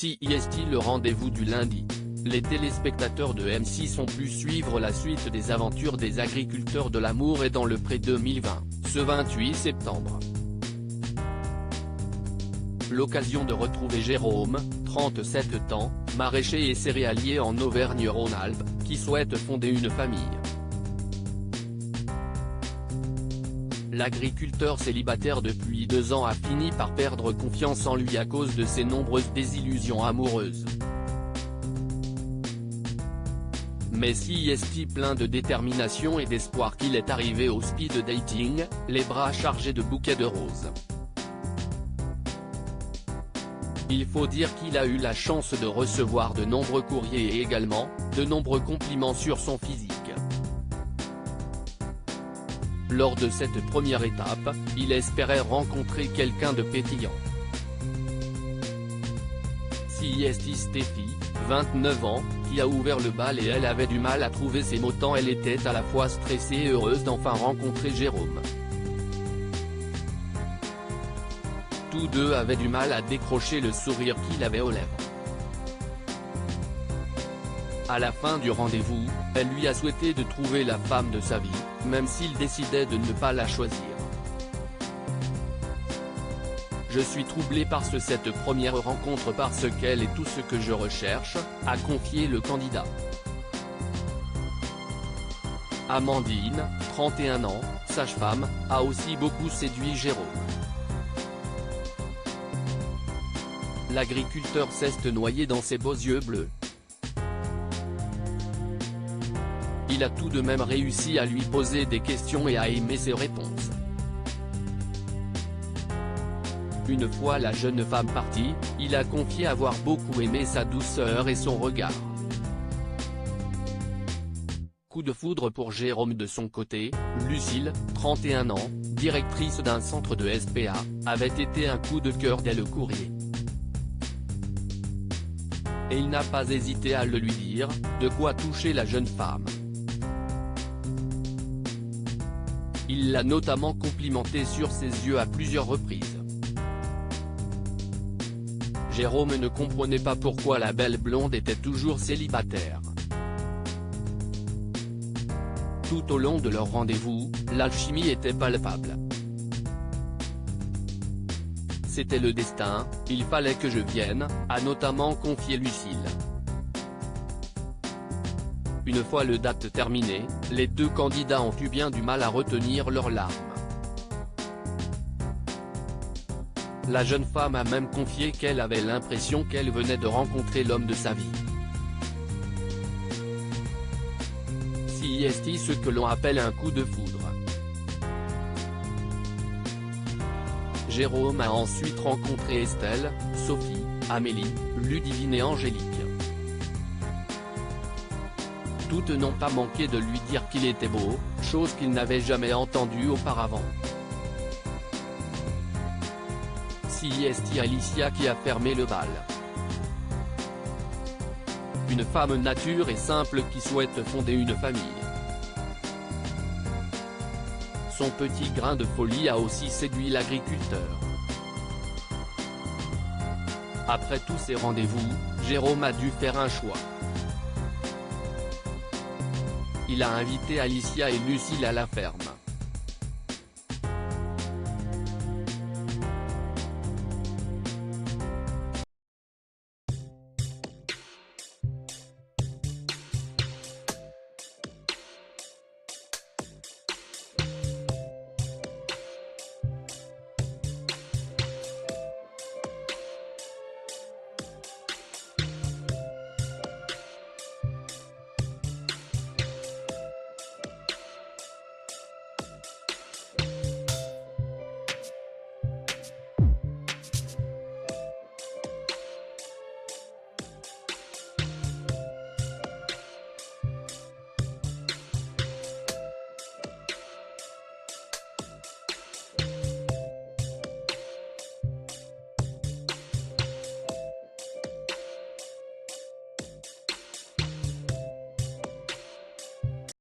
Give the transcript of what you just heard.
CIST le rendez-vous du lundi. Les téléspectateurs de M6 ont pu suivre la suite des aventures des agriculteurs de l'Amour et dans le Pré 2020, ce 28 septembre. L'occasion de retrouver Jérôme, 37 ans, maraîcher et céréalier en Auvergne-Rhône-Alpes, qui souhaite fonder une famille. L'agriculteur célibataire depuis 2 ans a fini par perdre confiance en lui à cause de ses nombreuses désillusions amoureuses. Mais CIST plein de détermination et d'espoir qu'il est arrivé au speed dating, les bras chargés de bouquets de roses. Il faut dire qu'il a eu la chance de recevoir de nombreux courriers et également, de nombreux compliments sur son physique. Lors de cette première étape, il espérait rencontrer quelqu'un de pétillant. CIST Steffi, 29 ans, qui a ouvert le bal et elle avait du mal à trouver ses mots tant elle était à la fois stressée et heureuse d'enfin rencontrer Jérôme. Tous deux avaient du mal à décrocher le sourire qu'il avait aux lèvres. À la fin du rendez-vous, elle lui a souhaité de trouver la femme de sa vie, même s'il décidait de ne pas la choisir. Je suis troublé par cette première rencontre parce qu'elle est tout ce que je recherche, a confié le candidat. Amandine, 31 ans, sage-femme, a aussi beaucoup séduit Jérôme. L'agriculteur s'est noyé dans ses beaux yeux bleus. Il a tout de même réussi à lui poser des questions et à aimer ses réponses. Une fois la jeune femme partie, il a confié avoir beaucoup aimé sa douceur et son regard. Coup de foudre pour Jérôme de son côté, Lucille, 31 ans, directrice d'un centre de SPA, avait été un coup de cœur dès le courrier. Et il n'a pas hésité à le lui dire, de quoi toucher la jeune femme. Il l'a notamment complimenté sur ses yeux à plusieurs reprises. Jérôme ne comprenait pas pourquoi la belle blonde était toujours célibataire. Tout au long de leur rendez-vous, l'alchimie était palpable. C'était le destin, il fallait que je vienne, a notamment confié Lucille. Une fois le date terminé, les deux candidats ont eu bien du mal à retenir leurs larmes. La jeune femme a même confié qu'elle avait l'impression qu'elle venait de rencontrer l'homme de sa vie. CIST ce que l'on appelle un coup de foudre. Jérôme a ensuite rencontré Estelle, Sophie, Amélie, Ludivine et Angélique. Toutes n'ont pas manqué de lui dire qu'il était beau, chose qu'il n'avait jamais entendue auparavant. CIST Alicia qui a fermé le bal. Une femme nature et simple qui souhaite fonder une famille. Son petit grain de folie a aussi séduit l'agriculteur. Après tous ces rendez-vous, Jérôme a dû faire un choix. Il a invité Alicia et Lucille à la ferme.